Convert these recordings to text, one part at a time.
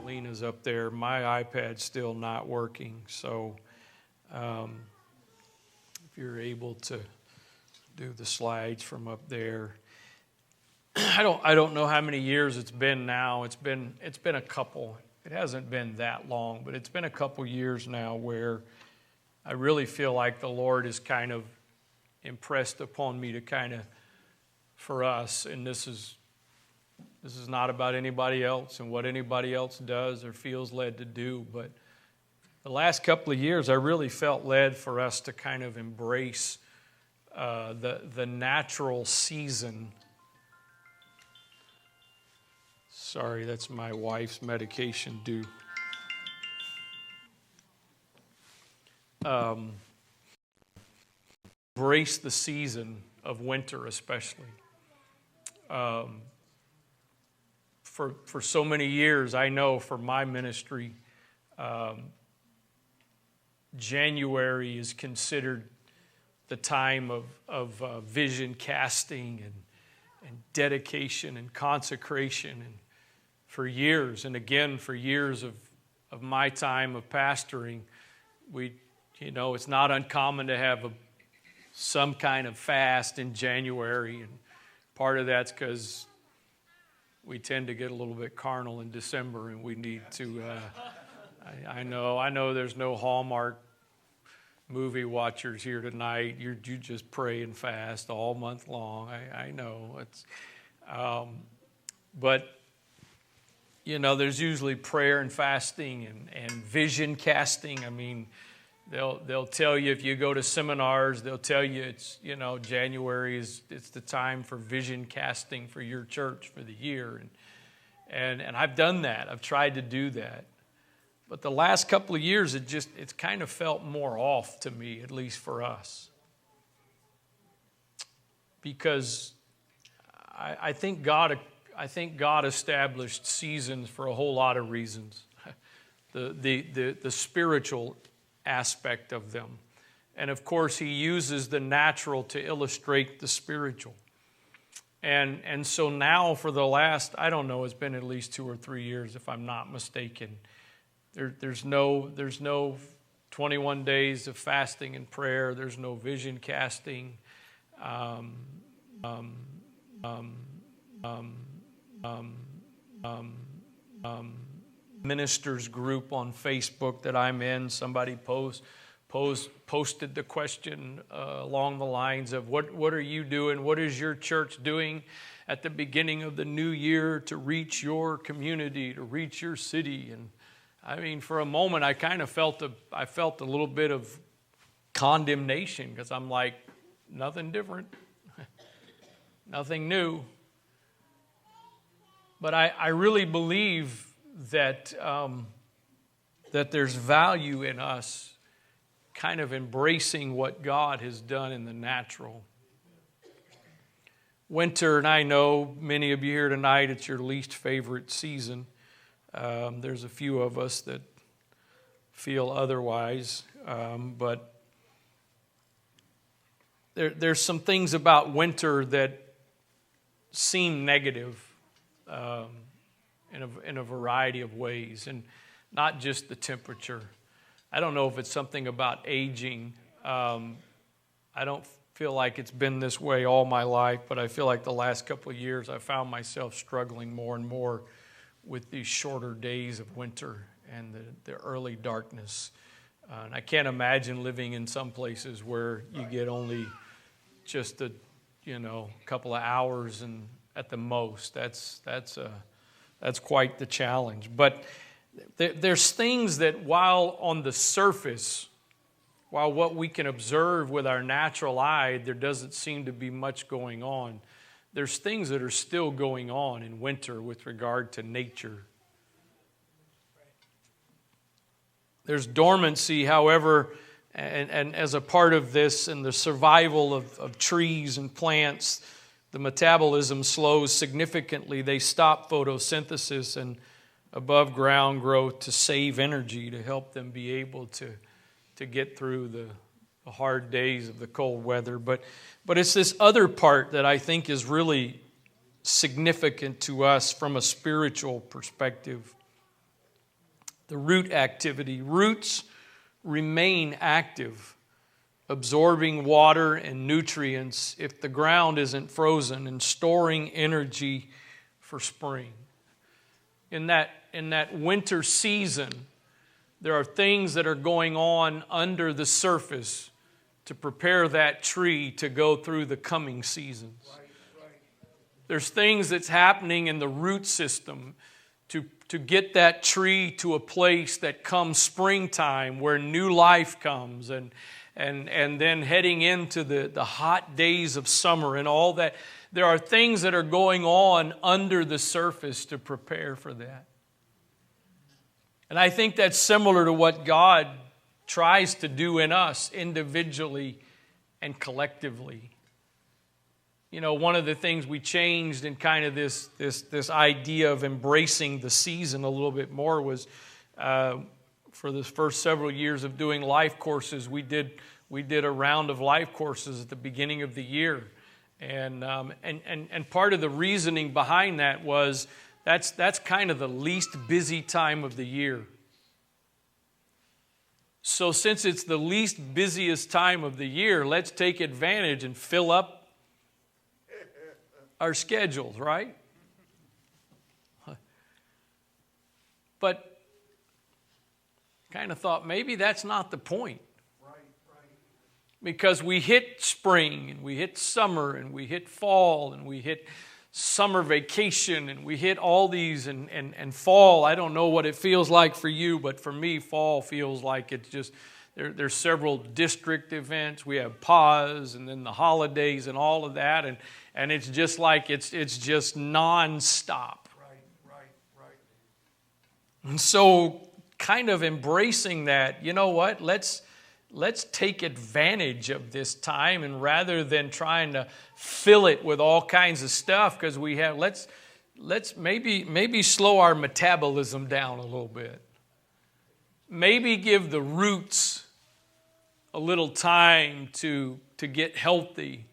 Melina's up there. My iPad's still not working, so if you're able to do the slides from up there. I don't know how many years it's been now. It's been a couple. It hasn't been that long, but it's been a couple years now where I really feel like the Lord is kind of impressed upon me to kind of, for us, and this is not about anybody else and what anybody else does or feels led to do, but the last couple of years I really felt led for us to kind of embrace the natural season. Sorry, that's my wife's medication due. Embrace the season of winter, especially. For so many years, I know for my ministry, January is considered the time of vision casting and dedication and consecration. And for years, and again for years of my time of pastoring, it's not uncommon to have some kind of fast in January, and part of that's because we tend to get a little bit carnal in December, and we need to. I know. There's no Hallmark movie watchers here tonight. You just pray and fast all month long. I know it's, but there's usually prayer and fasting and vision casting. I mean, they'll tell you if you go to seminars, they'll tell you it's January it's the time for vision casting for your church for the year, and I've done that. I've tried to do that. But the last couple of years, it's kind of felt more off to me, at least for us. Because I think God established seasons for a whole lot of reasons. The spiritual aspect of them. And of course, He uses the natural to illustrate the spiritual. And so now for the last, I don't know, it's been at least 2 or 3 years, if I'm not mistaken. There's no 21 days of fasting and prayer. There's no vision casting. Ministers group on Facebook that I'm in, somebody posted the question along the lines of what are you doing? What is your church doing at the beginning of the new year to reach your community, to reach your city? And I mean, for a moment, I kind of felt a little bit of condemnation, because I'm like, nothing different, nothing new. But I really believe that there's value in us kind of embracing what God has done in the natural. Winter, and I know many of you here tonight, it's your least favorite season. There's a few of us that feel otherwise, but there's some things about winter that seem negative in a variety of ways, and not just the temperature. I don't know if it's something about aging. I don't feel like it's been this way all my life, but I feel like the last couple of years I found myself struggling more and more with these shorter days of winter and the early darkness. And I can't imagine living in some places where you get only just a couple of hours and at the most. That's quite the challenge. But there's things that while on the surface, while what we can observe with our natural eye, there doesn't seem to be much going on, there's things that are still going on in winter with regard to nature. There's dormancy, however, and as a part of this and the survival of trees and plants, the metabolism slows significantly. They stop photosynthesis and above ground growth to save energy, to help them be able to get through the hard days of the cold weather. But it's this other part that I think is really significant to us from a spiritual perspective. The root activity. Roots remain active, absorbing water and nutrients if the ground isn't frozen, and storing energy for spring. In that winter season, there are things that are going on under the surface to prepare that tree to go through the coming seasons. There's things that's happening in the root system to get that tree to a place that comes springtime where new life comes, and then heading into the hot days of summer and all that. There are things that are going on under the surface to prepare for that. And I think that's similar to what God tries to do in us individually and collectively. You know, one of the things we changed in kind of this idea of embracing the season a little bit more was for the first several years of doing life courses, we did a round of life courses at the beginning of the year. And part of the reasoning behind that was that's kind of the least busy time of the year. So since it's the least busiest time of the year, let's take advantage and fill up our schedules, right? But kind of thought maybe that's not the point. Because we hit spring, and we hit summer, and we hit fall, and we hit summer vacation, and we hit all these, and fall, I don't know what it feels like for you, but for me, fall feels like it's just, there's several district events. We have pause, and then the holidays, and all of that, and it's just like, it's just nonstop. Right. And so, kind of embracing that, you know what, let's take advantage of this time, and rather than trying to fill it with all kinds of stuff, because we have, let's maybe slow our metabolism down a little bit. Maybe give the roots a little time to get healthy,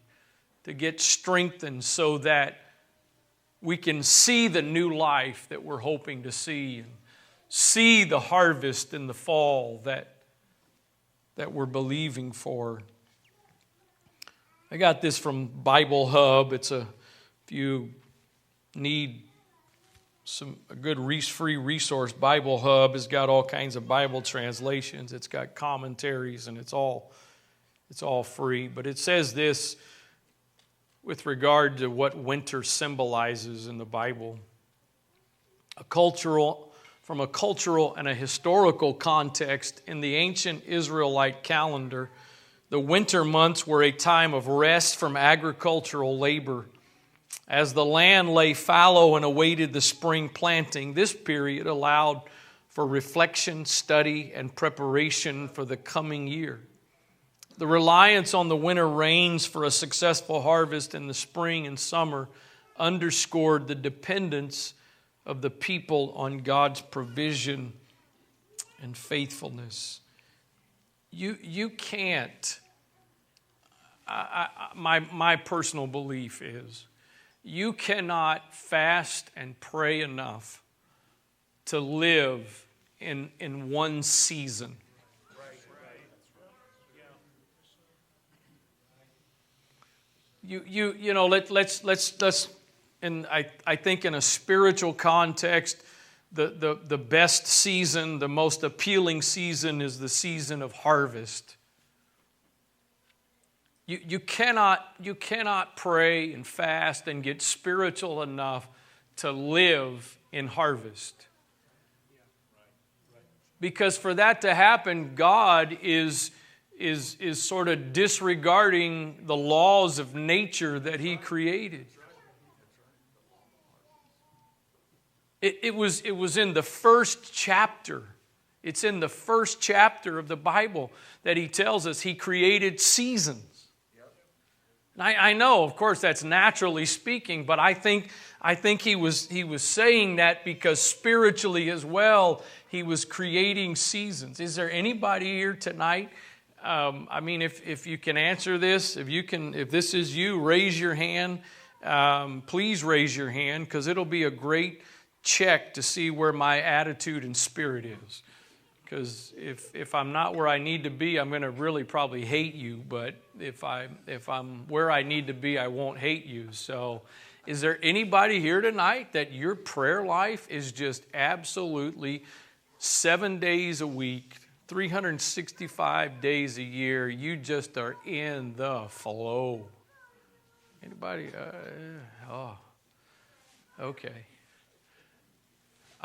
to get strengthened, so that we can see the new life that we're hoping to see, and see the harvest in the fall that we're believing for. I got this from Bible Hub. It's if you need a good free resource, Bible Hub has got all kinds of Bible translations. It's got commentaries, and it's all free. But it says this with regard to what winter symbolizes in the Bible. From a cultural and a historical context, in the ancient Israelite calendar, the winter months were a time of rest from agricultural labor. As the land lay fallow and awaited the spring planting, this period allowed for reflection, study, and preparation for the coming year. The reliance on the winter rains for a successful harvest in the spring and summer underscored the dependence of the people on God's provision and faithfulness. You can't, my personal belief is, you cannot fast and pray enough to live in one season. You know, let's. And I think in a spiritual context, the best season, the most appealing season is the season of harvest. You cannot pray and fast and get spiritual enough to live in harvest. Because for that to happen, God is sort of disregarding the laws of nature that He created. It was in the first chapter. It's in the first chapter of the Bible that He tells us He created seasons. And I know, of course, that's naturally speaking, but I think he was saying that because spiritually as well, He was creating seasons. Is there anybody here tonight I mean, if you can answer this, if this is you, raise your hand. Please raise your hand, because it'll be a great check to see where my attitude and spirit is. Because if I'm not where I need to be, I'm going to really probably hate you. But if I'm where I need to be, I won't hate you. So is there anybody here tonight that your prayer life is just absolutely 7 days a week, 365 days a year, you just are in the flow? Anybody? Okay.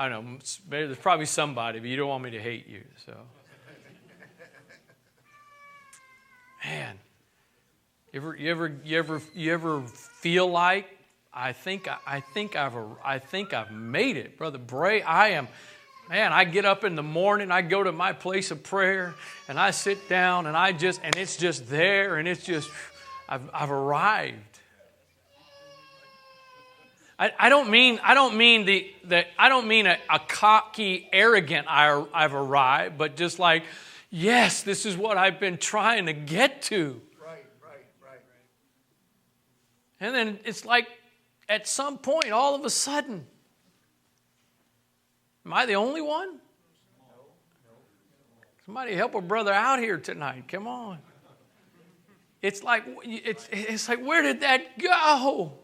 I don't know, there's probably somebody, but you don't want me to hate you, so. Man, you ever feel like I think I've made it, Brother Bray? I get up in the morning, I go to my place of prayer, and I sit down, and it's just there, and it's just I've arrived. I don't mean a cocky, arrogant I've arrived, but just like, yes, this is what I've been trying to get to. Right. And then it's like, at some point, all of a sudden, am I the only one? No. Somebody help a brother out here tonight. Come on. It's like, where did that go?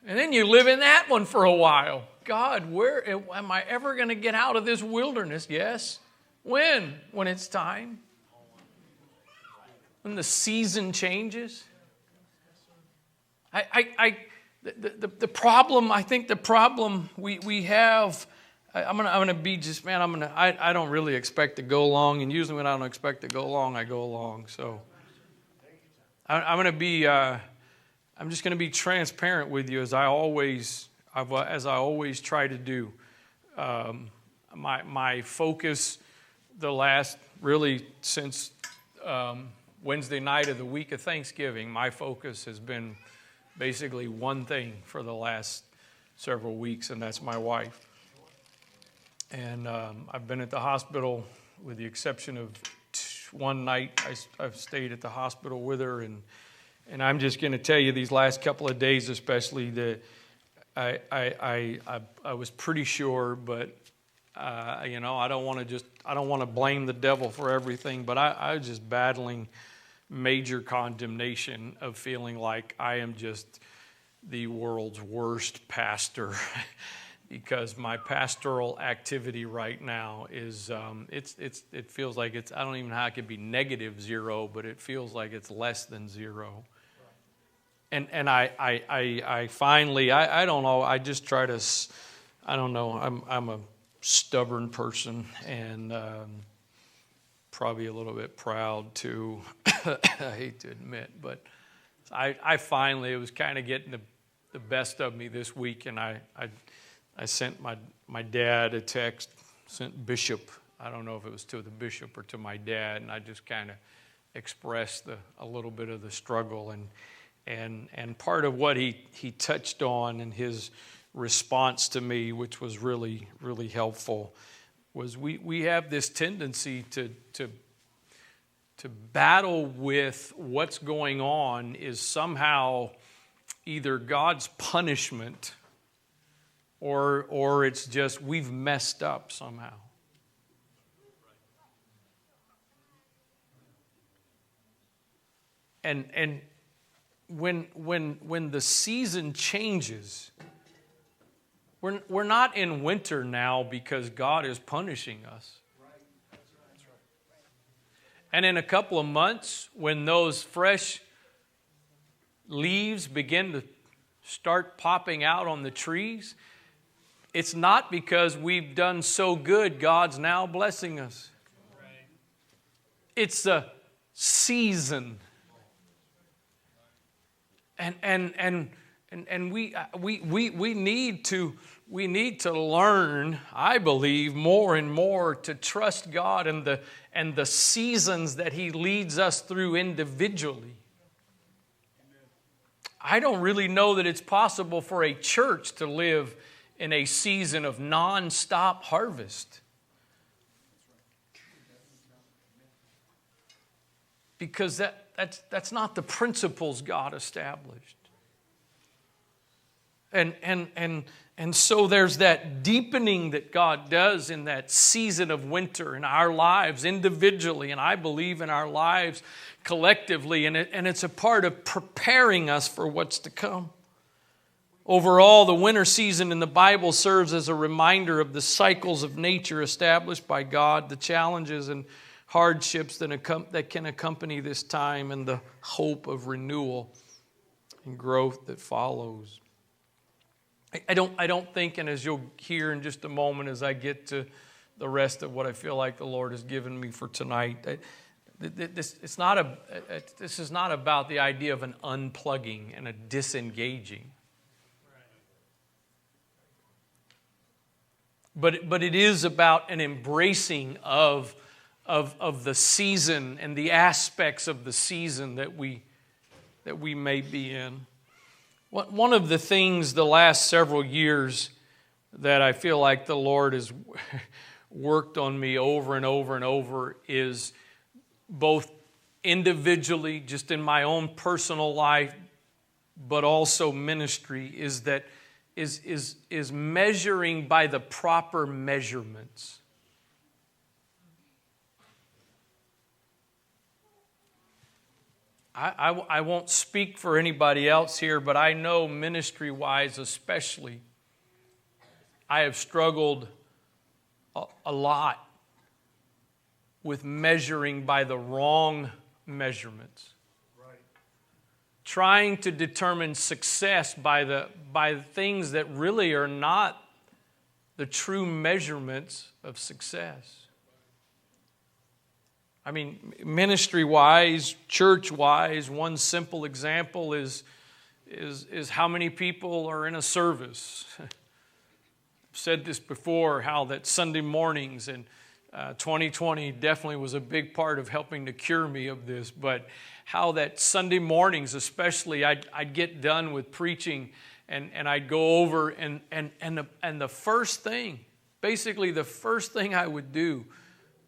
And then you live in that one for a while. God, where am I ever going to get out of this wilderness? Yes. When? When it's time. When the season changes. The problem, I think the problem we have, I'm gonna be just, man, I don't really expect to go long, and usually when I don't expect to go long, I go long. So I'm just going to be transparent with you, as I always try to do. My focus, the last, really since Wednesday night of the week of Thanksgiving, my focus has been basically one thing for the last several weeks, and that's my wife. And I've been at the hospital, with the exception of one night. I've stayed at the hospital with her, and I'm just going to tell you, these last couple of days especially, that I was pretty sure, but I don't want to blame the devil for everything, but I was just battling major condemnation of feeling like I am just the world's worst pastor. Because my pastoral activity right now is, it feels like it's, I don't even know how it could be -0, but it feels like it's less than 0. And I finally, I don't know, I just try to, I don't know, I'm a stubborn person, and probably a little bit proud too, I hate to admit, but I finally, it was kind of getting the best of me this week, and I sent my dad a text, sent Bishop, I don't know if it was to the bishop or to my dad, and I just kind of expressed a little bit of the struggle, and part of what he touched on in his response to me, which was really, really helpful, was we have this tendency to battle with what's going on is somehow either God's punishment or it's just we've messed up somehow. And when the season changes, we're not in winter now because God is punishing us. And in a couple of months, when those fresh leaves begin to start popping out on the trees, it's not because we've done so good God's now blessing us. It's a season. And we need to learn, I believe, more and more to trust God and the seasons that He leads us through individually. I don't really know that it's possible for a church to live in a season of non-stop harvest. because that's not the principles God established. And so there's that deepening that God does in that season of winter in our lives individually, and I believe in our lives collectively, and it's a part of preparing us for what's to come. Overall, the winter season in the Bible serves as a reminder of the cycles of nature established by God, the challenges and hardships that can accompany this time, and the hope of renewal and growth that follows. I don't think, and as you'll hear in just a moment as I get to the rest of what I feel like the Lord has given me for tonight, this is not about the idea of an unplugging and a disengaging. But it is about an embracing of the season and the aspects of the season that we may be in. One of the things the last several years that I feel like the Lord has worked on me over and over and over is both individually, just in my own personal life, but also ministry, is measuring by the proper measurements. I won't speak for anybody else here, but I know ministry-wise especially, I have struggled a lot with measuring by the wrong measurements. Right. Trying to determine success by things that really are not the true measurements of success. I mean, ministry-wise, church-wise, one simple example is how many people are in a service. I've said this before, how that Sunday mornings, and 2020 definitely was a big part of helping to cure me of this, but how that Sunday mornings especially, I'd get done with preaching and I'd go over and the first thing, basically the first thing I would do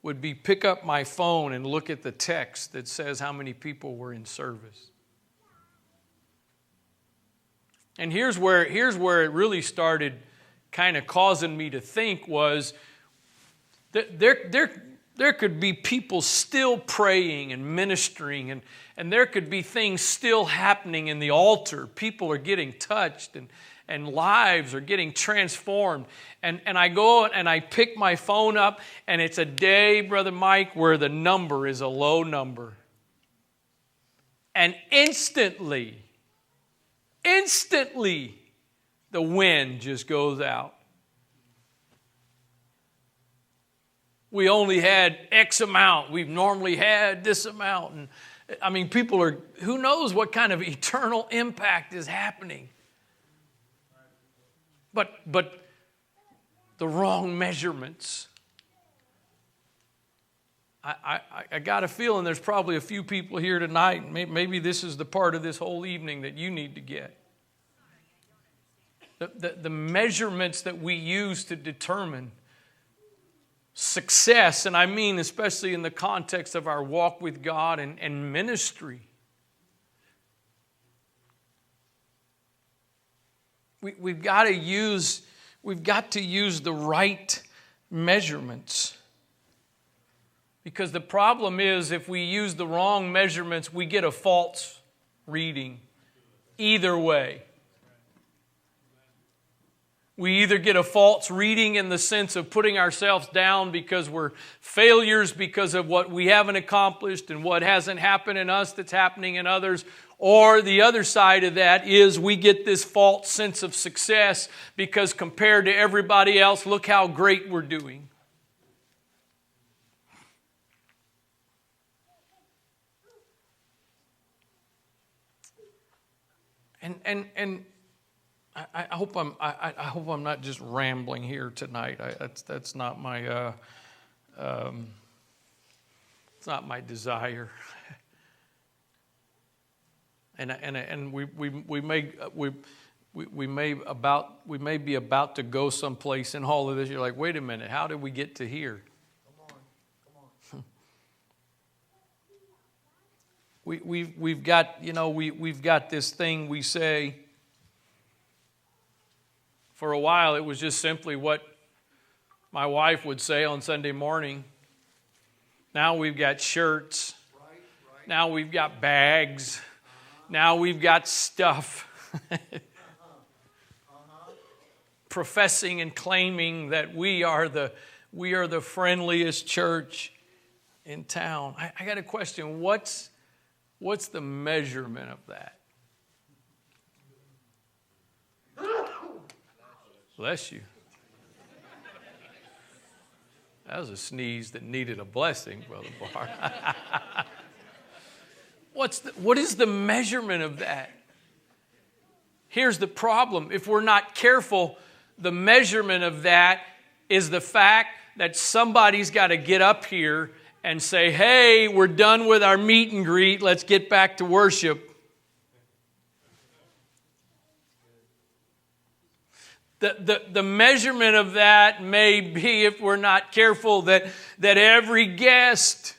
would be pick up my phone and look at the text that says how many people were in service. And here's where it really started kind of causing me to think was that there could be people still praying and ministering, and there could be things still happening in the altar. People are getting touched and lives are getting transformed. And I go and I pick my phone up, and it's a day, Brother Mike, where the number is a low number. And instantly, the wind just goes out. We only had X amount. We've normally had this amount. And I mean, people are, who knows what kind of eternal impact is happening. But the wrong measurements. I got a feeling there's probably a few people here tonight, maybe this is the part of this whole evening that you need to get. The measurements that we use to determine success, and I mean especially in the context of our walk with God and ministry. We've got to use the right measurements. Because the problem is, if we use the wrong measurements, we get a false reading. Either way. We either get a false reading in the sense of putting ourselves down because we're failures because of what we haven't accomplished and what hasn't happened in us that's happening in others. Or the other side of that is we get this false sense of success because compared to everybody else, look how great we're doing. And I hope I'm not just rambling here tonight. That's not my it's not my desire. And we may be about to go someplace in all of this. You're like, wait a minute, how did we get to here? Come on. we've got, we've got this thing we say. For a while, it was just simply what my wife would say on Sunday morning. Now we've got shirts. Now we've got bags. Now we've got stuff. Professing and claiming that we are the friendliest church in town. I got a question. What's the measurement of that? Bless you. That was a sneeze that needed a blessing, Brother Barr. What is the measurement of that? Here's the problem. If we're not careful, the measurement of that is the fact that somebody's got to get up here and say, hey, we're done with our meet and greet. Let's get back to worship. The measurement of that may be, if we're not careful, that every guest,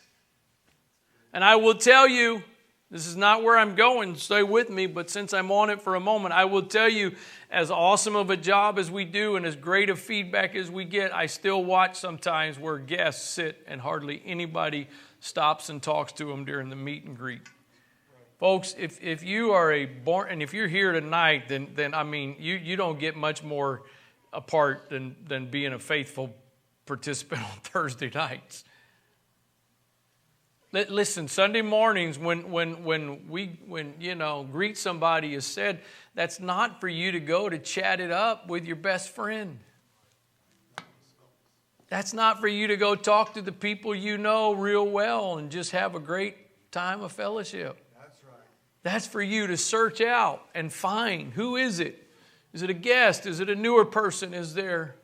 and I will tell you, this is not where I'm going, stay with me, but since I'm on it for a moment, I will tell you, as awesome of a job as we do and as great of feedback as we get, I still watch sometimes where guests sit and hardly anybody stops and talks to them during the meet and greet. Folks, if you are and if you're here tonight, then I mean, you don't get much more apart than being a faithful participant on Thursday nights. Listen, Sunday mornings when greet somebody is said, that's not for you to go to chat it up with your best friend. That's not for you to go talk to the people you know real well and just have a great time of fellowship. That's for you to search out and find, who is it? Is it a guest? Is it a newer person? Is there?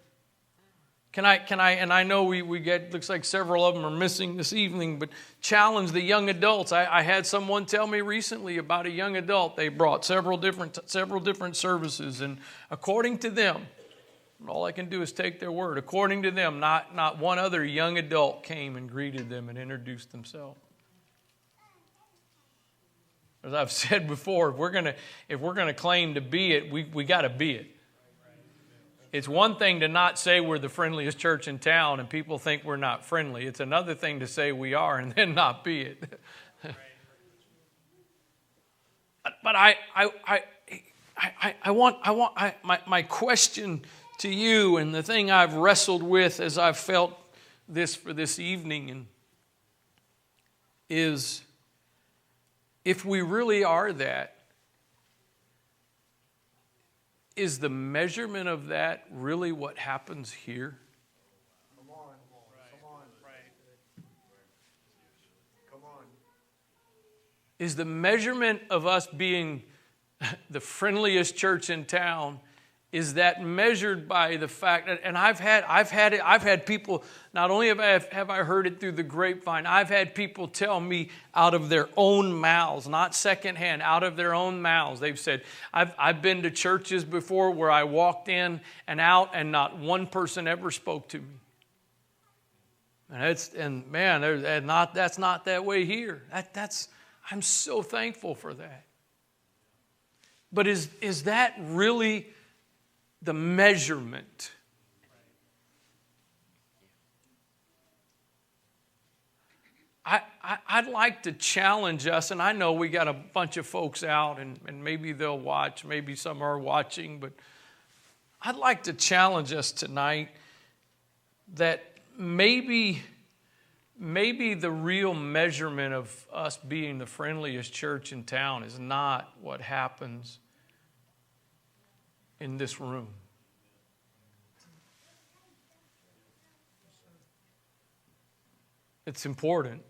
Can I, and I know we get, looks like several of them are missing this evening, but challenge the young adults. I had someone tell me recently about a young adult. They brought several different services, and according to them, all I can do is take their word. According to them, not one other young adult came and greeted them and introduced themselves. As I've said before, if we're gonna claim to be it, we got to be it. It's one thing to not say we're the friendliest church in town and people think we're not friendly. It's another thing to say we are and then not be it. But my question to you, and the thing I've wrestled with as I've felt this for this evening, is if we really are that, is the measurement of that really what happens here? Come on. Is the measurement of us being the friendliest church in town, is that measured by the fact that, and I've had people, not only have I heard it through the grapevine, I've had people tell me out of their own mouths, not secondhand, out of their own mouths. They've said, I've been to churches before where I walked in and out and not one person ever spoke to me. That's not that way here. I'm so thankful for that. But is that really the measurement? I'd like to challenge us, and I know we got a bunch of folks out, and maybe they'll watch, maybe some are watching, but I'd like to challenge us tonight that maybe the real measurement of us being the friendliest church in town is not what happens in this room. It's important.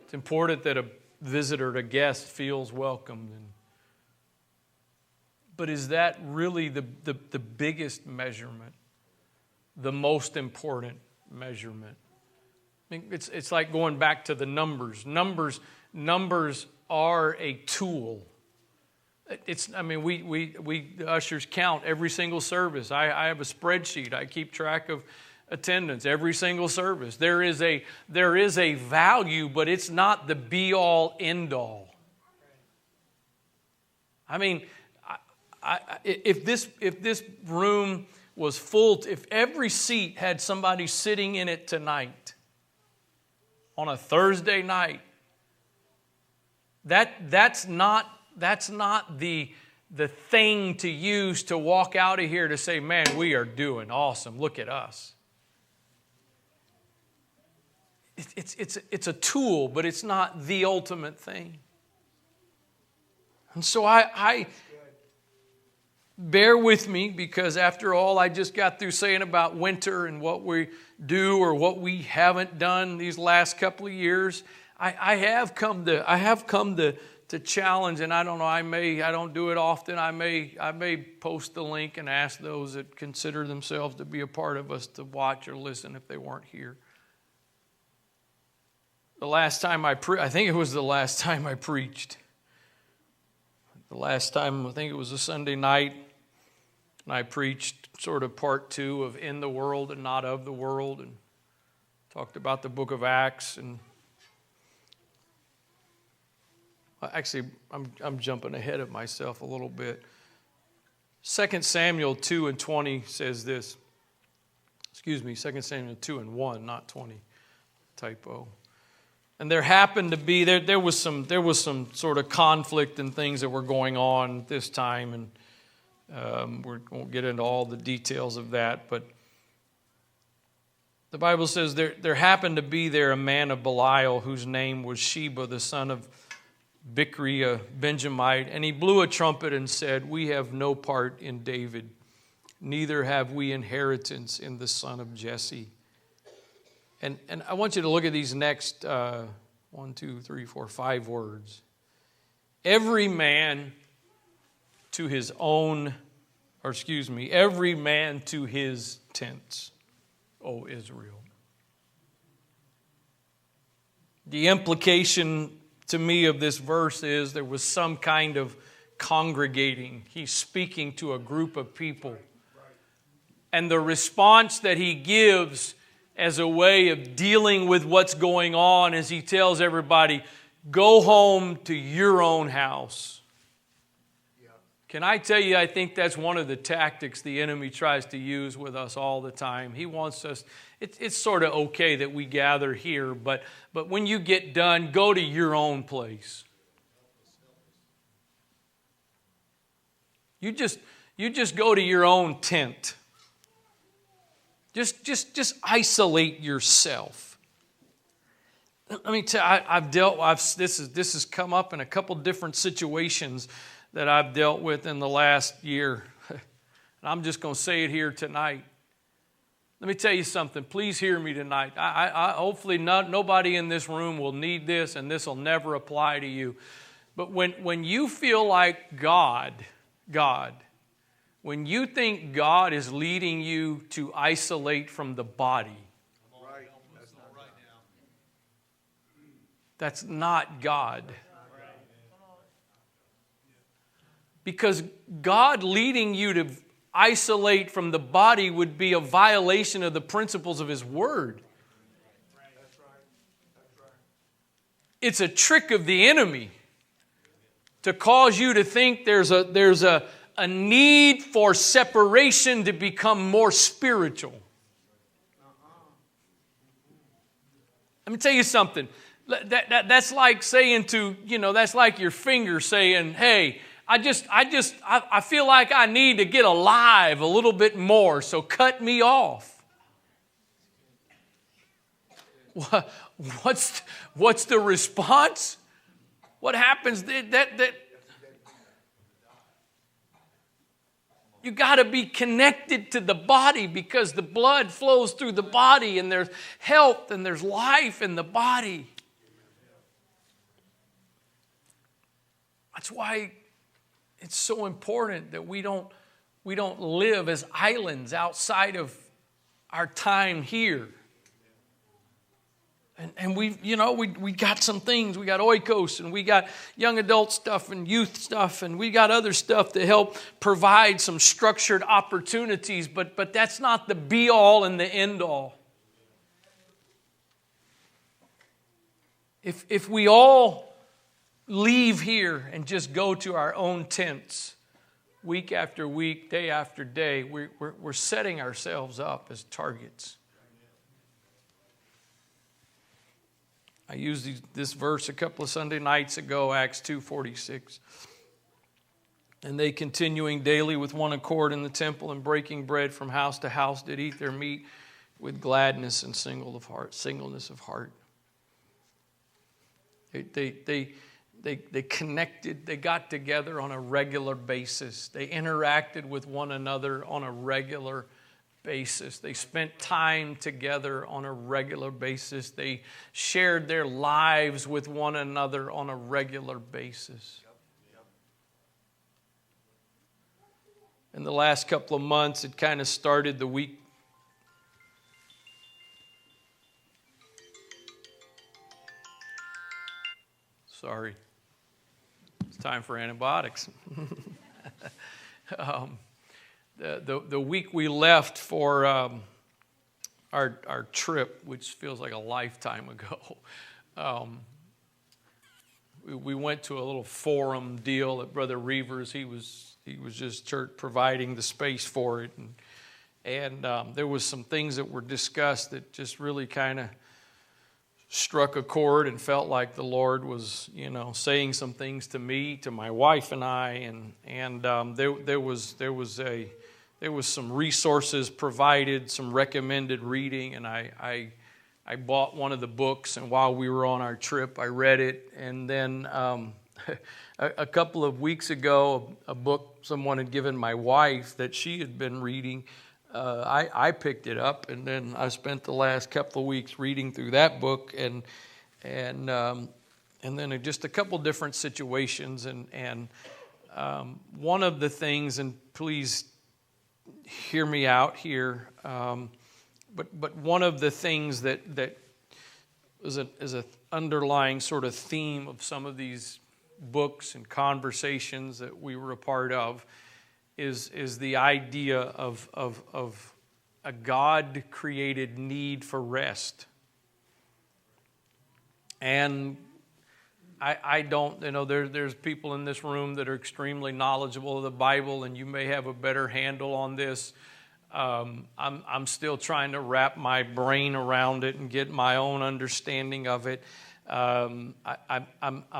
It's important that a visitor, a guest, feels welcomed. But is that really the biggest measurement? The most important measurement? I mean, it's like going back to the numbers. Numbers are a tool. We ushers count every single service. I have a spreadsheet. I keep track of attendance, every single service. There is a value, but it's not the be-all, end-all. I mean, if this room was full, if every seat had somebody sitting in it tonight, on a Thursday night, that's not the thing to use to walk out of here to say, man, we are doing awesome. Look at us. It's a tool, but it's not the ultimate thing. And so I bear with me, because after all I just got through saying about winter and what we do or what we haven't done these last couple of years, I have come to challenge, and I don't know, I don't do it often. I may post the link and ask those that consider themselves to be a part of us to watch or listen if they weren't here. The last time I think it was the last time I preached. The last time, I think it was a Sunday night, and I preached sort of part 2 of In the World and Not of the World, and talked about the book of Acts. And actually, I'm jumping ahead of myself a little bit. 2 Samuel 2:20 says this. 2 Samuel 2:1, not 20. Typo. And there happened to be, there was some sort of conflict and things that were going on this time, and we won't get into all the details of that, but the Bible says there happened to be there a man of Belial whose name was Sheba, the son of Bichri, a Benjamite, and he blew a trumpet and said, "We have no part in David, neither have we inheritance in the son of Jesse." And I want you to look at these next 5 words. Every man to his tents, O Israel. The implication to me of this verse is there was some kind of congregating. He's speaking to a group of people. And the response that he gives as a way of dealing with what's going on is he tells everybody, go home to your own house. Yeah. Can I tell you, I think that's one of the tactics the enemy tries to use with us all the time. He wants us, it's sort of okay that we gather here, but when you get done, go to your own place. You just go to your own tent. Just isolate yourself. Let me tell you, this has come up in a couple different situations that I've dealt with in the last year. And I'm just going to say it here tonight. Let me tell you something. Please hear me tonight. Hopefully nobody in this room will need this, and this will never apply to you. But when you feel like God, when you think God is leading you to isolate from the body, that's not God. Because God leading you to isolate from the body would be a violation of the principles of His Word. It's a trick of the enemy to cause you to think there's a need for separation to become more spiritual. Let me tell you something. That's like saying that's like your finger saying, hey, I feel like I need to get alive a little bit more, so cut me off. What's the response? What happens? You got to be connected to the body, because the blood flows through the body, and there's health and there's life in the body. That's why it's so important that we don't live as islands outside of our time here. And we got some things. We got oikos, and we got young adult stuff and youth stuff, and we got other stuff to help provide some structured opportunities, but that's not the be-all and the end-all. If we all leave here and just go to our own tents week after week, day after day, we're setting ourselves up as targets. I used this verse a couple of Sunday nights ago, Acts 2:46. And they, continuing daily with one accord in the temple and breaking bread from house to house, did eat their meat with gladness and singleness of heart. They connected, they got together on a regular basis. They interacted with one another on a regular basis. They spent time together on a regular basis. They shared their lives with one another on a regular basis. In the last couple of months, it kind of started the week. Sorry. It's time for antibiotics. The week we left for our trip, which feels like a lifetime ago, we went to a little forum deal at Brother Reaver's. He was just church providing the space for it, and there was some things that were discussed that just really kind of struck a chord and felt like the Lord was, saying some things to me, to my wife and I, and there was some resources provided, some recommended reading, and I bought one of the books, and while we were on our trip, I read it, and then a couple of weeks ago, a book someone had given my wife that she had been reading, I picked it up, and then I spent the last couple of weeks reading through that book, and then just a couple different situations, and one of the things, and please hear me out here, but one of the things that is an underlying sort of theme of some of these books and conversations that we were a part of is the idea of a God-created need for rest. And I don't, there's people in this room that are extremely knowledgeable of the Bible, and you may have a better handle on this. I'm still trying to wrap my brain around it and get my own understanding of it. I'm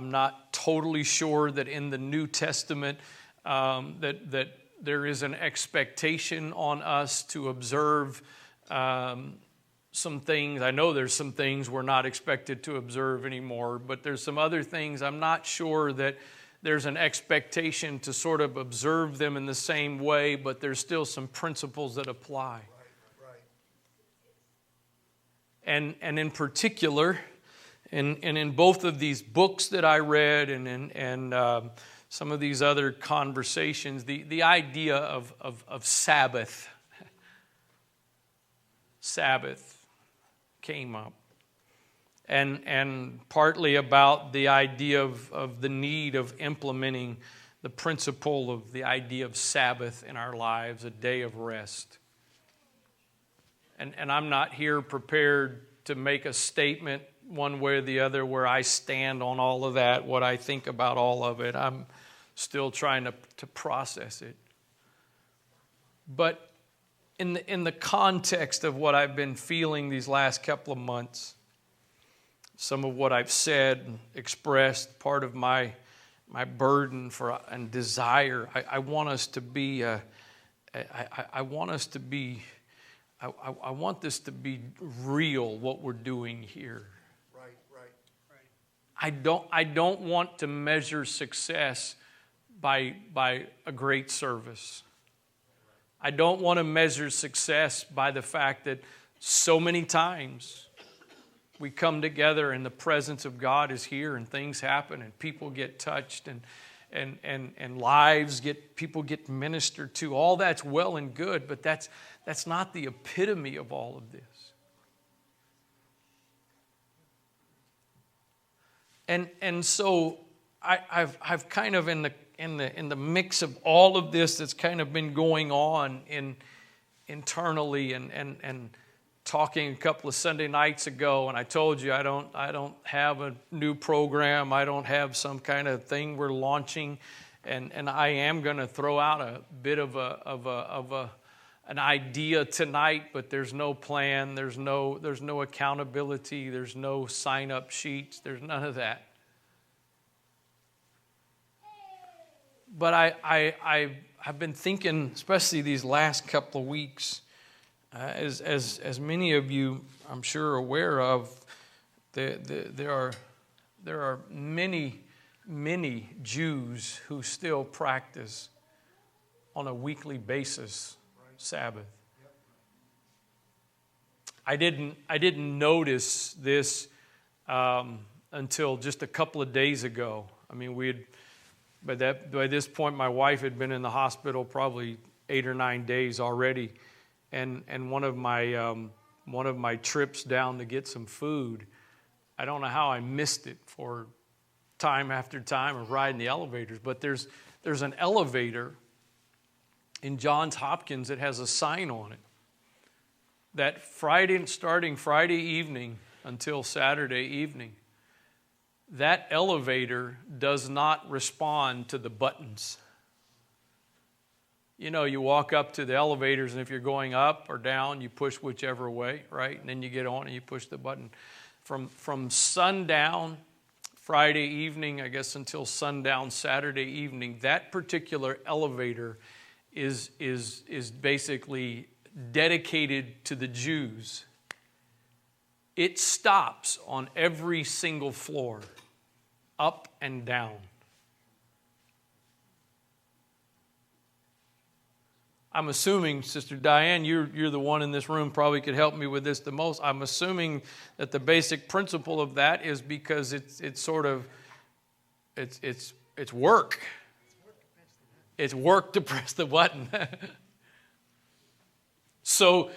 not totally sure that in the New Testament that there is an expectation on us to observe some things. I know there's some things we're not expected to observe anymore, but there's some other things I'm not sure that there's an expectation to sort of observe them in the same way, but there's still some principles that apply. Right. And in particular, and in both of these books that I read and some of these other conversations, the idea of Sabbath came up. And partly about the idea of the need of implementing the principle of the idea of Sabbath in our lives, a day of rest. And I'm not here prepared to make a statement one way or the other where I stand on all of that, what I think about all of it. I'm still trying to process it. But in the context of what I've been feeling these last couple of months, some of what I've said, expressed, part of my burden for and desire, I want us to be. I want this to be real. What we're doing here. Right. I don't want to measure success by a great service. I don't want to measure success by the fact that so many times we come together and the presence of God is here and things happen and people get touched and lives people get ministered to. All that's well and good, but that's not the epitome of all of this. And so I've kind of in the mix of all of this that's kind of been going on internally and talking a couple of Sunday nights ago, and I told you I don't have a new program. I don't have some kind of thing we're launching, and I am going to throw out a bit of an idea tonight, but there's no plan, there's no accountability, there's no sign-up sheets, there's none of that. But I've been thinking, especially these last couple of weeks, as many of you I'm sure are aware of, there are many Jews who still practice on a weekly basis Sabbath. I didn't notice this until just a couple of days ago. I mean, by this point my wife had been in the hospital probably 8 or 9 days already, and one of my trips down to get some food, I don't know how I missed it for time after time of riding the elevators, but there's an elevator in Johns Hopkins that has a sign on it that starting Friday evening until Saturday evening, that elevator does not respond to the buttons. You know, you walk up to the elevators, and if you're going up or down, you push whichever way, right? And then you get on and you push the button. From sundown Friday evening, I guess, until sundown Saturday evening, that particular elevator is basically dedicated to the Jews. It stops on every single floor, up and down. I'm assuming, Sister Diane, you're the one in this room probably could help me with this the most. I'm assuming that the basic principle of that is because it's work. It's work to press the button. So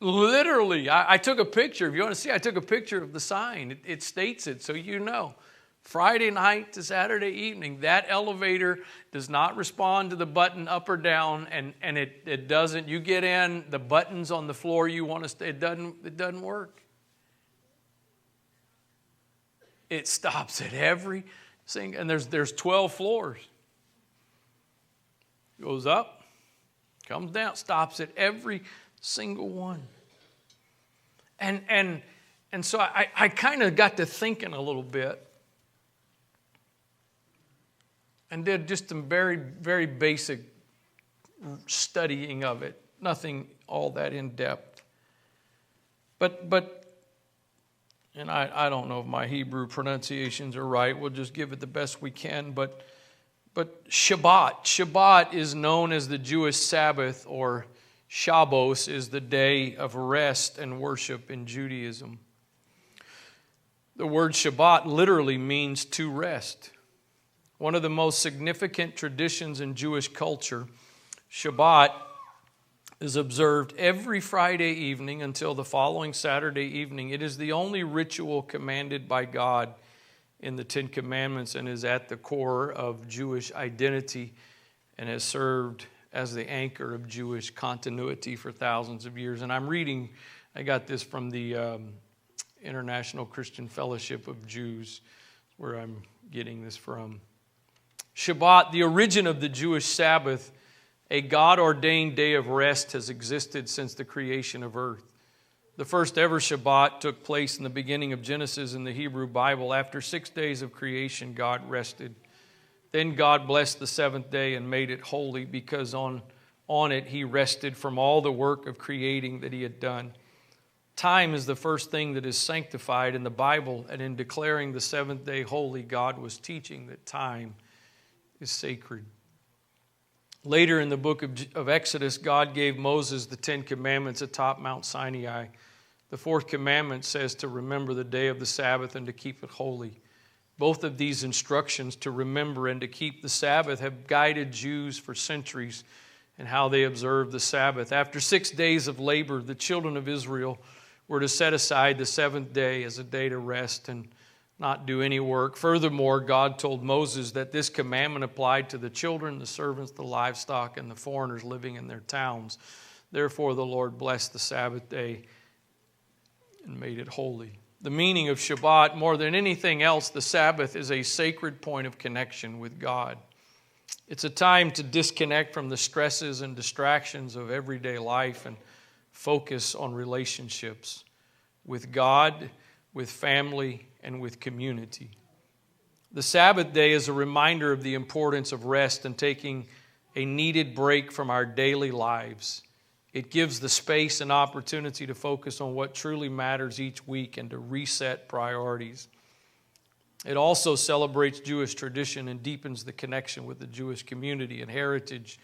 literally, I took a picture. If you want to see, I took a picture of the sign. It states it, so you know. Friday night to Saturday evening, that elevator does not respond to the button up or down, and it doesn't. You get in, the buttons on the floor you want to stay, it doesn't work. It stops at every single, and there's 12 floors. Goes up, comes down, stops at every single one. And so I kind of got to thinking a little bit and did just some very, very basic studying of it. Nothing all that in depth. But and I don't know if my Hebrew pronunciations are right. We'll just give it the best we can. But Shabbat is known as the Jewish Sabbath, or Shabbos is the day of rest and worship in Judaism. The word Shabbat literally means to rest. One of the most significant traditions in Jewish culture, Shabbat is observed every Friday evening until the following Saturday evening. It is the only ritual commanded by God in the Ten Commandments and is at the core of Jewish identity and has served as the anchor of Jewish continuity for thousands of years. And I got this from the International Christian Fellowship of Jews, where I'm getting this from. Shabbat, the origin of the Jewish Sabbath, a God-ordained day of rest, has existed since the creation of earth. The first ever Shabbat took place in the beginning of Genesis in the Hebrew Bible. After 6 days of creation, God rested. Then God blessed the seventh day and made it holy, because on it he rested from all the work of creating that he had done. Time is the first thing that is sanctified in the Bible, and in declaring the seventh day holy, God was teaching that time is sacred. Later in the book of Exodus, God gave Moses the Ten Commandments atop Mount Sinai. The fourth commandment says to remember the day of the Sabbath and to keep it holy. Both of these instructions to remember and to keep the Sabbath have guided Jews for centuries in how they observe the Sabbath. After 6 days of labor, the children of Israel were to set aside the seventh day as a day to rest and not do any work. Furthermore, God told Moses that this commandment applied to the children, the servants, the livestock, and the foreigners living in their towns. Therefore, the Lord blessed the Sabbath day and made it holy. The meaning of Shabbat, more than anything else, the Sabbath is a sacred point of connection with God. It's a time to disconnect from the stresses and distractions of everyday life and focus on relationships with God, with family, and with community. The Sabbath day is a reminder of the importance of rest and taking a needed break from our daily lives. It gives the space and opportunity to focus on what truly matters each week and to reset priorities. It also celebrates Jewish tradition and deepens the connection with the Jewish community and heritage.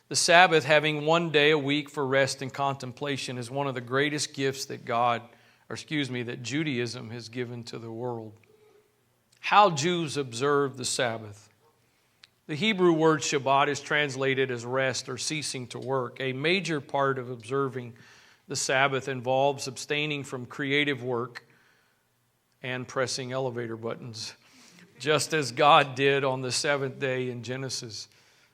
The Sabbath, having one day a week for rest and contemplation, is one of the greatest gifts that that Judaism has given to the world. How Jews observe the Sabbath. The Hebrew word Shabbat is translated as rest or ceasing to work. A major part of observing the Sabbath involves abstaining from creative work and pressing elevator buttons, just as God did on the seventh day in Genesis.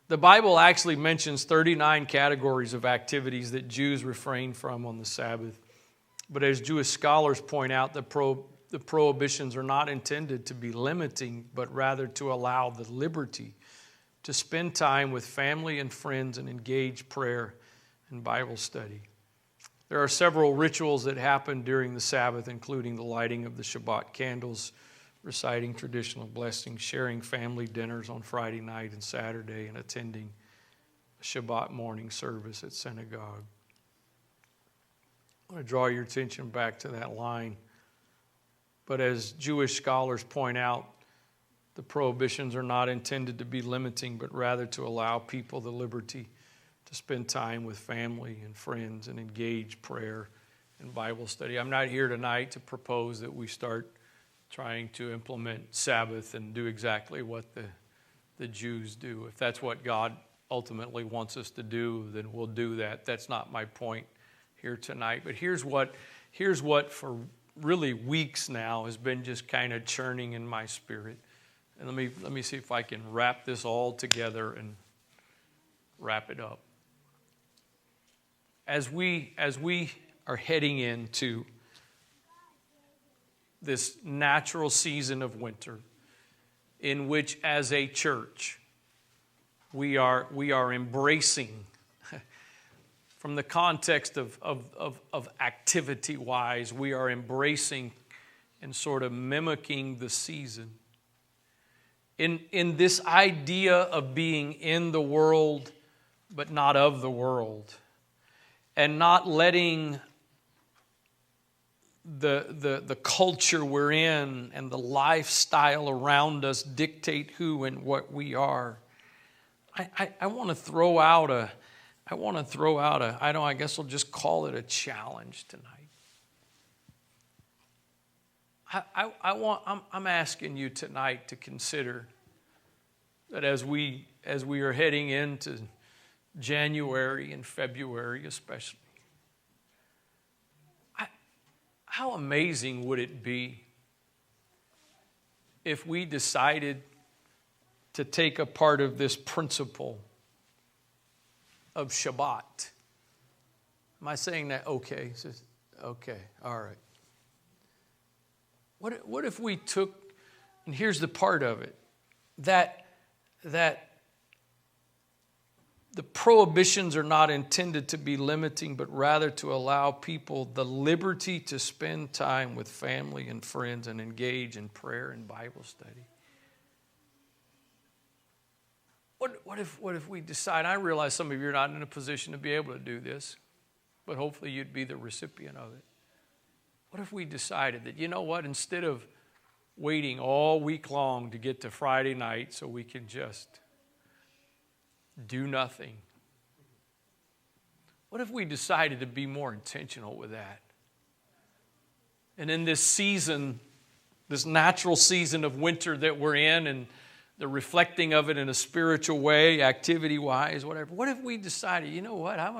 The Bible actually mentions 39 categories of activities that Jews refrain from on the Sabbath. But as Jewish scholars point out, the prohibitions are not intended to be limiting, but rather to allow the liberty to spend time with family and friends and engage prayer and Bible study. There are several rituals that happen during the Sabbath, including the lighting of the Shabbat candles, reciting traditional blessings, sharing family dinners on Friday night and Saturday, and attending a Shabbat morning service at synagogue. I want to draw your attention back to that line. But as Jewish scholars point out, the prohibitions are not intended to be limiting, but rather to allow people the liberty to spend time with family and friends and engage prayer and Bible study. I'm not here tonight to propose that we start trying to implement Sabbath and do exactly what the Jews do. If that's what God ultimately wants us to do, then we'll do that. That's not my point here tonight. But here's what for really weeks now has been just kind of churning in my spirit. And let me see if I can wrap this all together and wrap it up. As we are heading into this natural season of winter, in which as a church we are embracing, from the context of activity-wise, we are embracing and sort of mimicking the season. In this idea of being in the world, but not of the world, and not letting the culture we're in and the lifestyle around us dictate who and what we are. I want to throw out I guess I'll just call it a challenge tonight. I'm asking you tonight to consider that as we are heading into January and February especially, how amazing would it be if we decided to take a part of this principle of Shabbat? Am I saying that? Okay. Okay. All right. What if we took, and here's the part of it, that the prohibitions are not intended to be limiting, but rather to allow people the liberty to spend time with family and friends and engage in prayer and Bible study. What if we decide, I realize some of you are not in a position to be able to do this, but hopefully you'd be the recipient of it. What if we decided that, you know what, instead of waiting all week long to get to Friday night so we can just do nothing, what if we decided to be more intentional with that? And in this season, this natural season of winter that we're in, and the reflecting of it in a spiritual way, activity-wise, whatever, what if we decided, you know what, I'm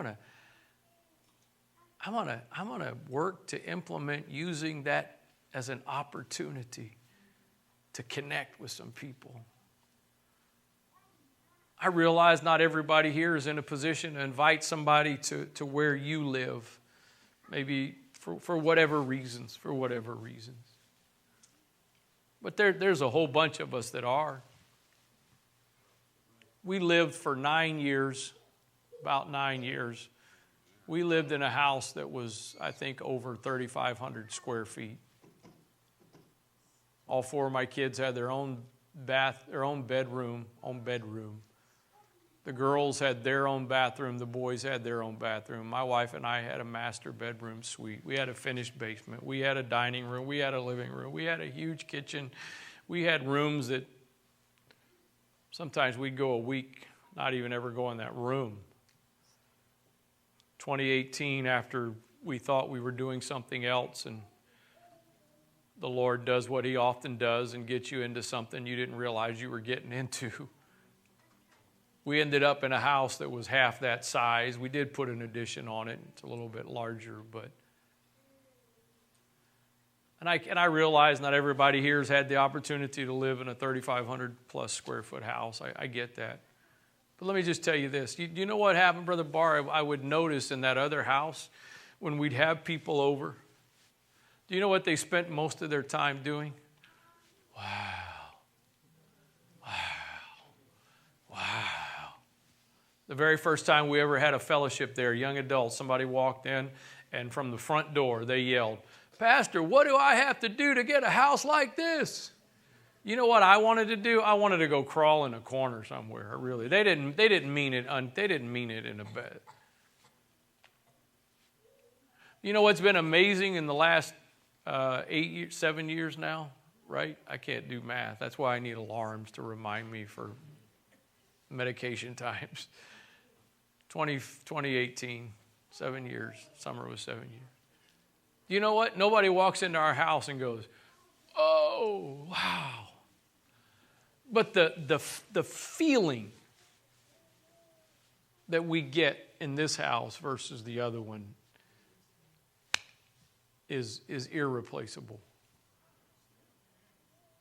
gonna work to implement using that as an opportunity to connect with some people. I realize not everybody here is in a position to invite somebody to where you live, maybe for whatever reasons, But there's a whole bunch of us that are. We lived for 9 years, about 9 years. We lived in a house that was, I think, over 3,500 square feet. All four of my kids had their own bedroom. The girls had their own bathroom. The boys had their own bathroom. My wife and I had a master bedroom suite. We had a finished basement. We had a dining room. We had a living room. We had a huge kitchen. We had rooms that sometimes we'd go a week, not even ever go in that room. 2018, after we thought we were doing something else, and the Lord does what he often does and gets you into something you didn't realize you were getting into. We ended up in a house that was half that size. We did put an addition on it. It's a little bit larger, but... And I realize not everybody here has had the opportunity to live in a 3,500 plus square foot house. I get that. But let me just tell you this. You know what happened, Brother Barr? I would notice in that other house when we'd have people over. Do you know what they spent most of their time doing? Wow. The very first time we ever had a fellowship there, young adults, somebody walked in, and from the front door, they yelled, "Pastor, what do I have to do to get a house like this?" You know what I wanted to do? I wanted to go crawl in a corner somewhere. Really, they didn't mean it. They didn't mean it in a bed. You know what's been amazing in the last 7 years now, right? I can't do math. That's why I need alarms to remind me for medication times. 2018, 7 years. Summer was 7 years. You know what? Nobody walks into our house and goes, "Oh, wow." But the feeling that we get in this house versus the other one is irreplaceable.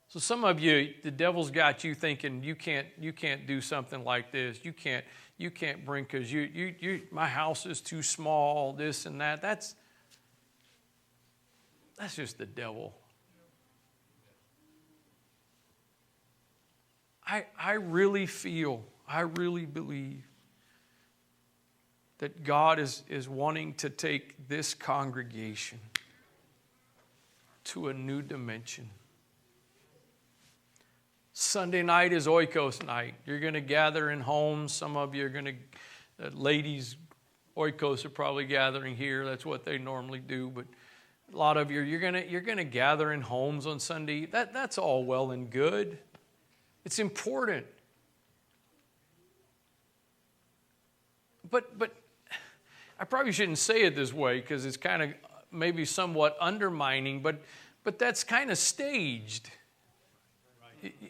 So some of you, the devil's got you thinking you can't do something like this. You can't bring, because my house is too small, this and that. That's just the devil. I really believe that God is wanting to take this congregation to a new dimension. Sunday night is Oikos night. You're going to gather in homes. Some of you are going to, ladies, Oikos are probably gathering here. That's what they normally do. But a lot of you, you're going to gather in homes on Sunday. That's all well and good. It's important. But I probably shouldn't say it this way because it's kind of maybe somewhat undermining, but that's kind of staged.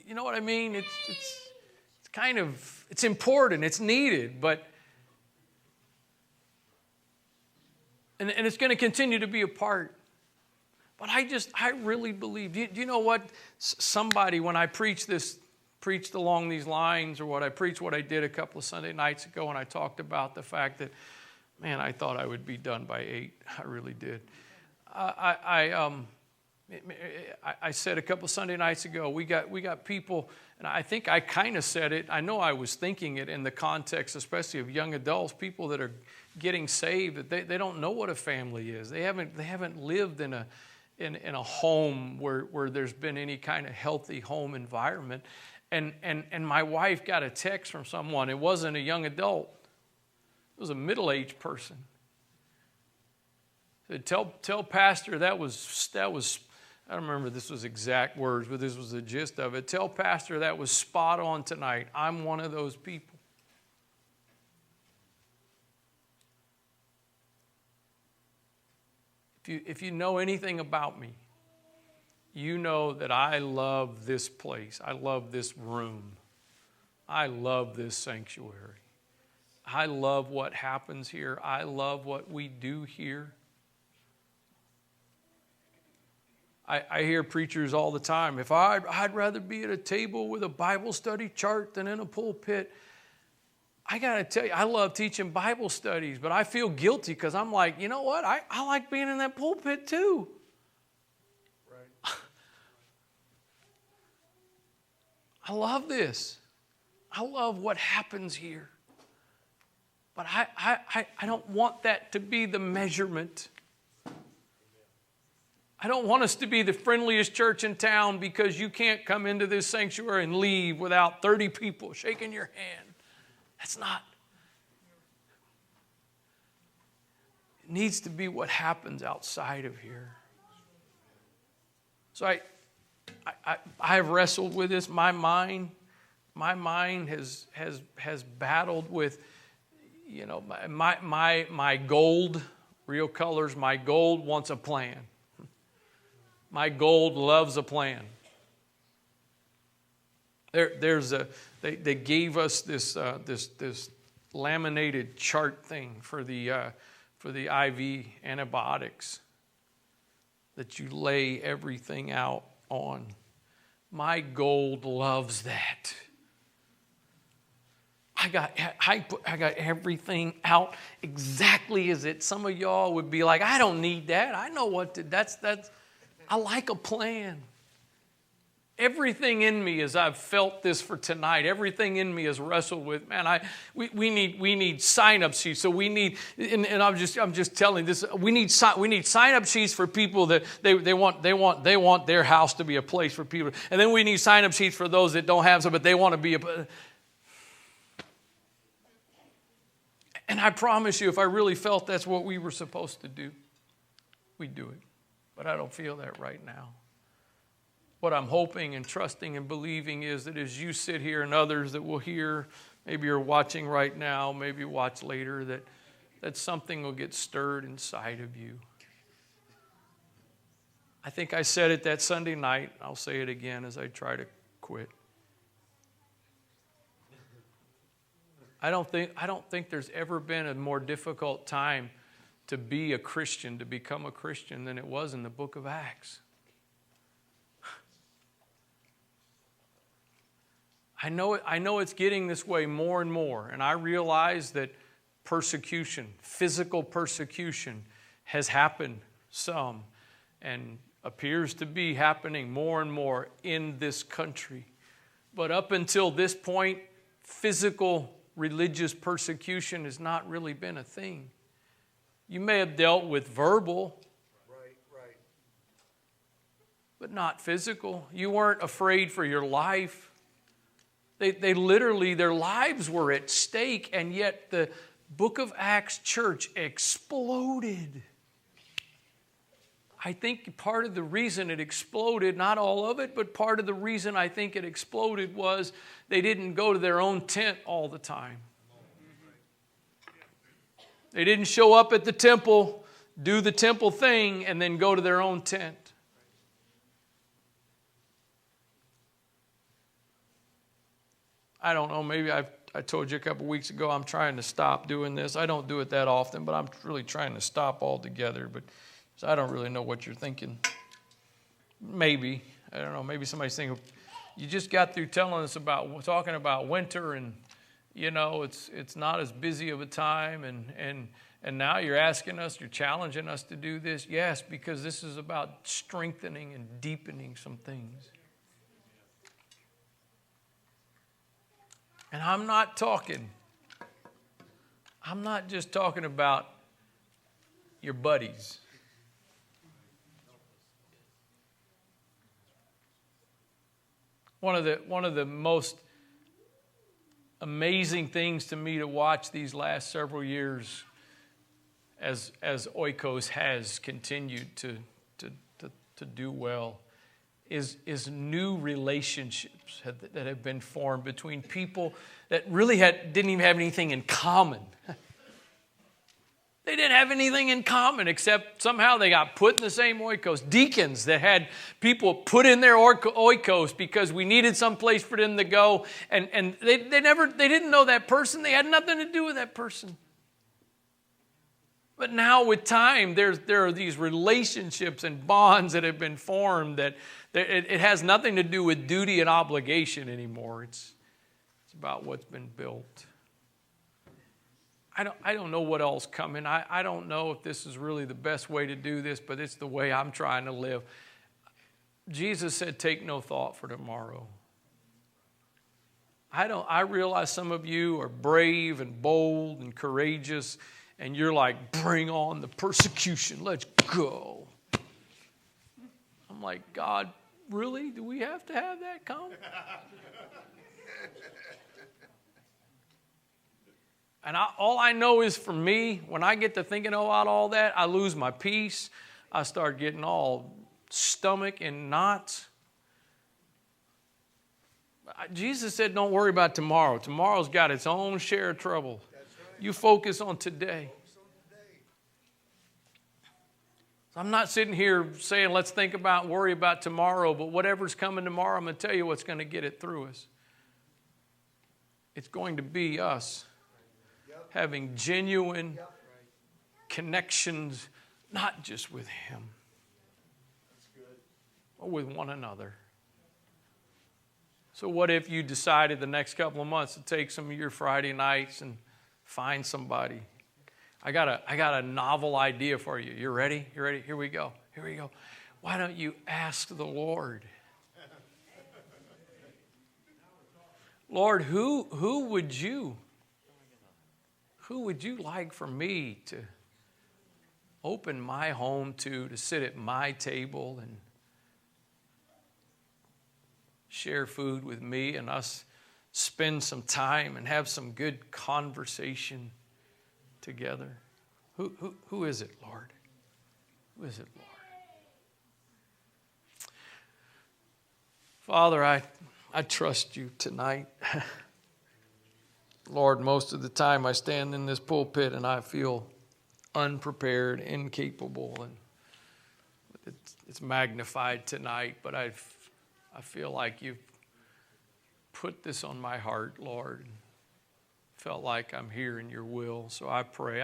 You know what I mean? It's kind of, it's important, it's needed, but and it's going to continue to be a part. But I really believe. Do you know what? Somebody, when I preached along these lines, or what I did a couple of Sunday nights ago, and I talked about the fact that, man, I thought I would be done by 8. I really did. I said a couple of Sunday nights ago, we got people, and I think I kind of said it. I know I was thinking it in the context, especially of young adults, people that are getting saved, that they don't know what a family is. They haven't lived in a home where there's been any kind of healthy home environment. And my wife got a text from someone. It wasn't a young adult. It was a middle-aged person. Said, tell Pastor that was I don't remember if this was exact words, but this was the gist of it. Tell Pastor that was spot on tonight. I'm one of those people. If you know anything about me, you know that I love this place. I love this room. I love this sanctuary. I love what happens here. I love what we do here. I hear preachers all the time, I'd rather be at a table with a Bible study chart than in a pulpit. I got to tell you, I love teaching Bible studies, but I feel guilty because I'm like, you know what? I like being in that pulpit too. Right. I love this. I love what happens here. But I don't want that to be the measurement. I don't want us to be the friendliest church in town because you can't come into this sanctuary and leave without 30 people shaking your hand. That's not. It needs to be what happens outside of here. So I have wrestled with this. My mind has battled with, my gold, real colors, my gold wants a plan. My gold loves a plan. They gave us this laminated chart thing for the IV antibiotics that you lay everything out on. My gold loves that. I got everything out exactly as it. Some of y'all would be like, I don't need that. I know what to. That's. I like a plan. Everything in me, as I've felt this for tonight, everything in me has wrestled with, man, we need sign-up sheets. So we need, and I'm just telling this, we need sign-up sheets for people that they want their house to be a place for people. And then we need sign-up sheets for those that don't have some, but they want to be and I promise you, if I really felt that's what we were supposed to do, we'd do it. But I don't feel that right now. What I'm hoping and trusting and believing is that as you sit here and others that will hear, maybe you're watching right now, maybe watch later, that something will get stirred inside of you. I think I said it that Sunday night. I'll say it again as I try to quit. I don't think there's ever been a more difficult time to be a Christian, to become a Christian, than it was in the book of Acts. I know it's getting this way more and more, and I realize that persecution, physical persecution, has happened some and appears to be happening more and more in this country. But up until this point, physical religious persecution has not really been a thing. You may have dealt with verbal, right, but not physical. You weren't afraid for your life. They literally, their lives were at stake, and yet the book of Acts church exploded. I think part of the reason it exploded, not all of it, but part of the reason I think it exploded was they didn't go to their own tent all the time. They didn't show up at the temple, do the temple thing, and then go to their own tent. I don't know, maybe I told you a couple weeks ago I'm trying to stop doing this. I don't do it that often, but I'm really trying to stop altogether. But so I don't really know what you're thinking. Maybe, I don't know, maybe somebody's thinking, you just got through talking about winter, and it's not as busy of a time, and now you're challenging us to do this. Yes, because this is about strengthening and deepening some things. And I'm not just talking about your buddies. One of the most amazing things to me to watch these last several years as Oikos has continued to do well is new relationships that have been formed between people that really didn't even have anything in common. They didn't have anything in common except somehow they got put in the same oikos. Deacons that had people put in their oikos because we needed some place for them to go, and they didn't know that person. They had nothing to do with that person. But now with time, there are these relationships and bonds that have been formed that it has nothing to do with duty and obligation anymore. It's about what's been built. I don't know what else coming. I don't know if this is really the best way to do this, but it's the way I'm trying to live. Jesus said, take no thought for tomorrow. I realize some of you are brave and bold and courageous, and you're like, bring on the persecution. Let's go. I'm like, God, really? Do we have to have that come? And all I know is for me, when I get to thinking about all that, I lose my peace. I start getting all stomach in knots. Jesus said, don't worry about tomorrow. Tomorrow's got its own share of trouble. You focus on today. So I'm not sitting here saying, let's think about, worry about tomorrow, but whatever's coming tomorrow, I'm going to tell you what's going to get it through us. It's going to be us having genuine connections, not just with Him, but with one another. So what if you decided the next couple of months to take some of your Friday nights and find somebody? I got a novel idea for you. You ready? You ready? Here we go. Here we go. Why don't you ask the Lord? Lord, who would you like for me to open my home to sit at my table and share food with me and us spend some time and have some good conversation together? Who is it, Lord? Who is it, Lord? Father, I trust you tonight. Lord, most of the time I stand in this pulpit and I feel unprepared, incapable, and it's magnified tonight, but I feel like you've put this on my heart, Lord. Felt like I'm here in your will. So I pray.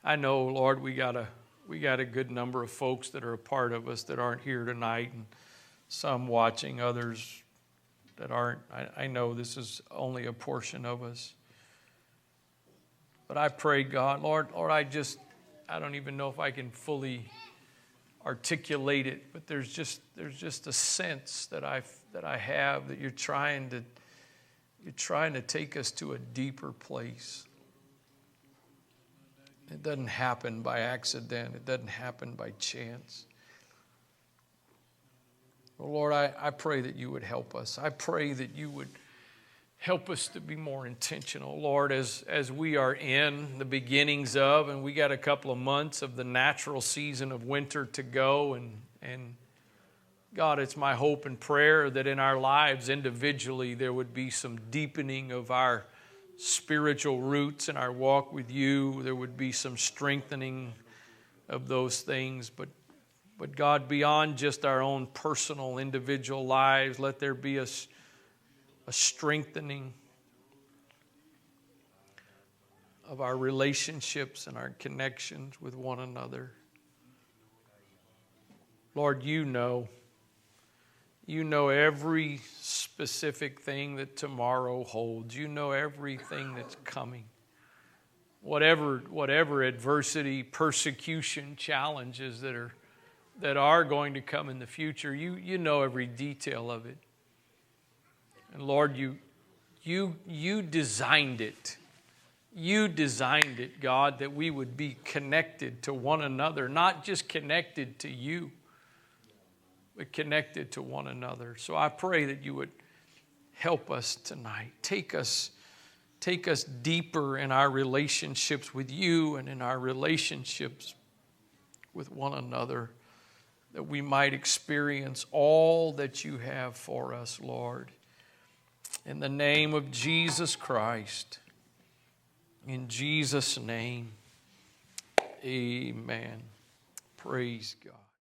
I know, Lord, we got a good number of folks that are a part of us that aren't here tonight, and some watching, others that aren't. I know this is only a portion of us. But I pray, God, Lord, I don't even know if I can fully articulate it, but there's just a sense that I have that you're trying to take us to a deeper place. It doesn't happen by accident. It doesn't happen by chance. Well, Lord, I pray that you would help us. I pray that you would help us to be more intentional, Lord, as we are in the beginnings of, and we got a couple of months of the natural season of winter to go. And God, it's my hope and prayer that in our lives individually there would be some deepening of our spiritual roots in our walk with you. There would be some strengthening of those things. But God, beyond just our own personal individual lives, let there be a strengthening of our relationships and our connections with one another. Lord, you know every specific thing that tomorrow holds. You know everything that's coming. Whatever adversity, persecution, challenges that are going to come in the future, you know every detail of it. And Lord, you designed it. You designed it, God, that we would be connected to one another, not just connected to you, but connected to one another. So I pray that you would help us tonight. Take us deeper in our relationships with you and in our relationships with one another, that we might experience all that you have for us, Lord. In the name of Jesus Christ, in Jesus' name, amen. Praise God.